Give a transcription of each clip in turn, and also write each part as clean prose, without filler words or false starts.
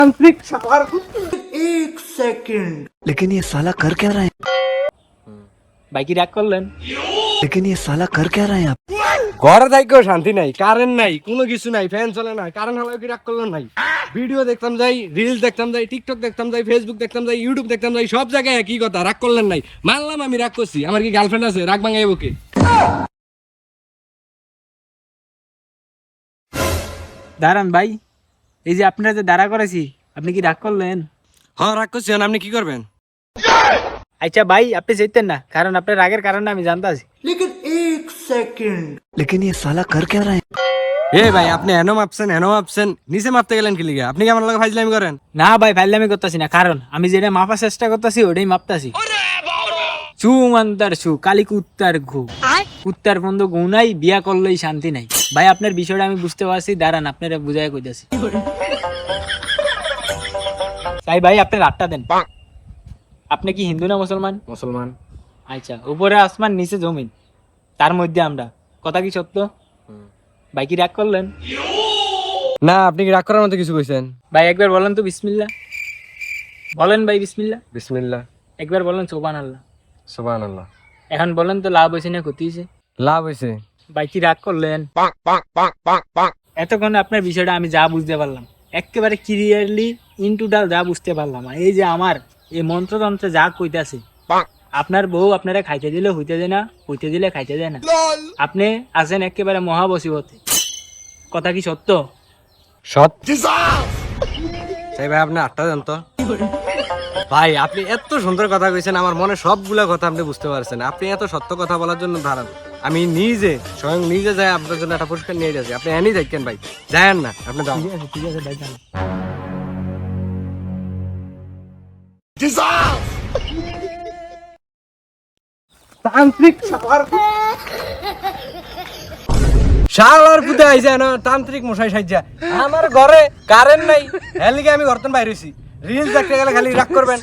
तांत्रिक सवार एक सेकंड लेकिन ये साला कर क्या रहा है ভাই কি রাগ করলেন? लेकिन ये साला कर क्या रहा है आप ঘরে থাকেও শান্তি নাই, কারেন্ট নাই, কোনো কিছু নাই, ফ্যান চলে না, কারেন্ট হলেও কি রাগ করলো নাই। ভিডিও দেখতাম যাই, রিলস দেখতাম যাই, টিকটক দেখতাম যাই, ফেসবুক দেখতাম যাই, ইউটিউব দেখতাম যাই, সব জায়গায় একই কথা, রাগ করলেন নাই। মানলাম আমি রাগ করছি, আমার কি গার্লফ্রেন্ড আছে, রাগ ভাঙাইবো কে? দাঁড়ান ভাই, এই যে আপনারা যে দাঁড়া করেছি, আপনি কি রাগ করলেন? হ্যাঁ রাগ করছি, আপনি কি করবেন? আচ্ছা ভাই, আপনি যেতেন না, কারণ আপনার রাগের কারণে আমি জানতে আছি। लेकिन एक सेकंड लेकिन ये साला कर क्या रहा है এ ভাই, আপনি এনো মাপছেন, নিচে মাপতে গেলেন কি লিগা? আপনি কি আমার লগে ফাইজলামি করেন? না ভাই, ফাইলামি করতেছি না, কারণ আমি যেটা মাপার চেষ্টা করতেছি ওটাই মাপতাছি। চু মান্তার চু, কালি কুত্তার ঘু, কুত্তার বন্ধু ঘু নাই, বিয়া করলেই শান্তি নাই। ভাই আপনার বিষয়টা আমি বুঝতে পারছি, দাঁড়ান আপনারা বুঝাই কইতাছি। তাই ভাই আপনি রাতটা দেন। আপনি কি হিন্দু না মুসলমান? মুসলমান। আচ্ছা, উপরে আসমান নিচে জমিন, তার মধ্যে আমরা, কথা কি সত্য? ভাই কি রাগ করলেন? না, আপনি কি রাগ করার মতো কিছু কইছেন? ভাই একবার বলেন তো বিসমিল্লাহ, বলেন ভাই বিসমিল্লাহ। বিসমিল্লাহ। একবার বলেন সুবহানাল্লাহ। সুবহানাল্লাহ। এখন বলেন তো লাভ হয়েছে না ক্ষতি হয়েছে? লাভ হইছে। ভাই কি রাগ করলেন? এতক্ষণ আপনার বিষয়টা আমি যা বুঝতে পারলাম, একেবারে ক্লিয়ারলি ইনটুটাল যা বুঝতে পারলাম, এই যে আমার এই মন্ত্রতন্ত্রে যা কইতাছে, আপনার বউ আপনারা খাইতে দিলে হইতে দেয় না, হইতে দিলে খাইতে দেয় না। আপনি আছেন একেবারে মহাবসিবতে, কথা কি সত্য? সত্যি সেই ভাই, আপনি আটটা দেন তো। ভাই আপনি এত সুন্দর কথা কইছেন, আমার মনে সবগুলা কথা আপনি বুঝতে পারছেন। আপনি এত সত্য কথা বলার জন্য দাঁড়ান, আমি স্বয়ং নিজে যাই আপনার জন্য একটা পুরস্কার নিয়ে যাচ্ছি। আপনি এনে দেখেন ভাই, যায়েন না আপনি দাঁড়ান। ঠিক আছে ভাই, জানো। तांत्रिक सवार শালার পুতে আইছে না তান্ত্রিক মশাই সাইজা। আমার ঘরে কারেন্ট নাই, হেলিকে আমি ঘরতন বাইরে হইছি। রিলস দেখতে গেলে খালি রাগ করবেন,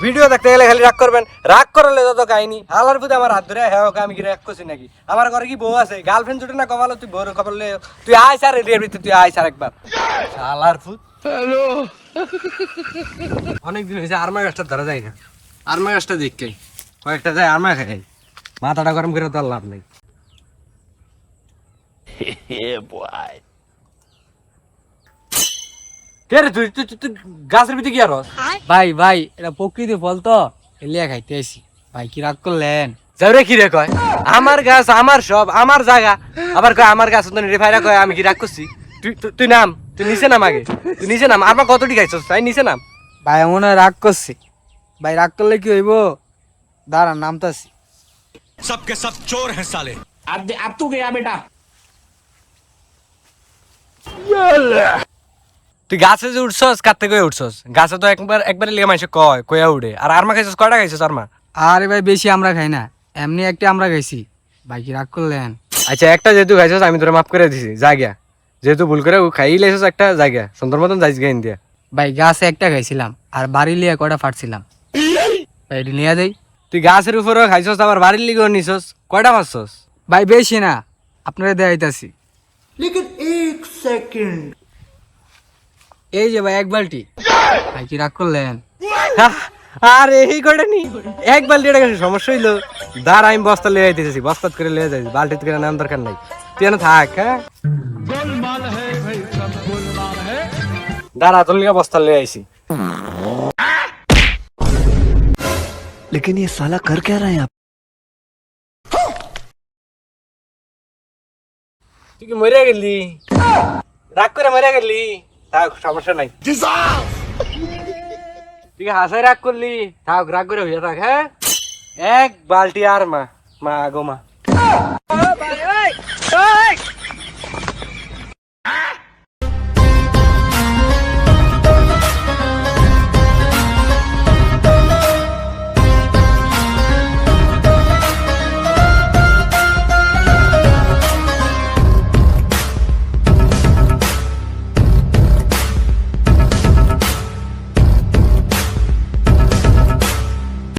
ভিডিও দেখতে গেলে খালি রাগ করবেন, রাগ করলে যত কাহিনী। হালার পুতে আমার হাত ধরে হ্যাঁ আমি কি রাগ করছি নাকি? আমার ঘরে কি বউ আছে? গার্লফ্রেন্ড জুটে না কপালো, তুই বউর কপালে তুই আয় স্যার এরিয়ার ভিতরে, তুই আয় স্যার একবার। শালার পুত। হ্যালো, অনেকদিন হয়েছে আরমা গাছটা ধরা যায় না। আরমা গাছটা দেখকে কয়েকটা যায় আরমা খাই, মাথাটা গরম করে তো আর লাভ নেই। কে রে তুই? তুই গাছের ভিতরে কি আর? ভাই ভাই, এটা প্রকৃতি ফল তো, এলিয়া খাইতে আসি। ভাই কি রাগ করলেন? যাওরে কি রে কয়? আমার গাছ আমার সব, আমার জায়গা, আবার কয় আমার গাছ তো রেফাইরা কয় আমি কি রাগ করছি? তুই নাম, তুই নিচে নাম আগে, তুই নিচে নাম। আর কতটি খাইছস তাই নিচে নাম। ভাই এমন রাগ করছি। ভাই রাগ করলে কি হইব? দাঁড়ান নামতাছি। सबके सब चोर हैं साले। अब तू गया बेटा। তুই গাছে যে উঠছস, কাটতে কয়ে উঠছস? গাছে তো একবার লিগে মাইসে কয়া উঠে। আর আরমা খাইছস কয়টা খাইছস আরমা? আরে ভাই বেশি আমরা খাই না, এমনি একটা আমরা খাইছি। ভাই কি রাগ করলেন? আচ্ছা, একটা যেহেতু খাইছস আমি তোরা মাফ করে দিছি, জায়গা যেহেতু ভুল করে খাই লাইছস, একটা জায়গা সুন্দর মতন যাইস গে ইন্ডিয়া। ভাই গাছে একটা খাইছিলাম, আর বাড়ি লিয়ে কয়টা ফাটছিলাম। ভাই এটি নিয়ে দেই। তুই গাছের উপরেও খাইছস, আবার বাড়ির লিগেও নিছস, কয়টা পাচ্ছস? ভাই বেশি না, আপনারা দেখাইতাছি। लेकिन एक सेकंड এই যে ভাই এক বালতি। ভাই কি রাগ করলেন? আর এই কয়টা নি এক বালতি এটা গেছে, সমস্যা হইলো দাঁড়া আমি বস্তা লিয়ে আইতেছি, বস্তাত করে লিয়ে যাই, বালতিতে করে নাম দরকার নাই। তুই এনে থাক। হ্যাঁ দাঁড়া, তোর লিগে বস্তা লিয়ে আইছি। लेकिन ये साला कर क्या रहा है आप তুই কি মরে গেলি? রাগ করে মরে গেলি? থাক, সমস্যা নাই। তুই কি হাসাই রাগ করলি? থাক, রাগ করে হইয়া থাক। হ্যাঁ এক বালতি আর মা গো মা।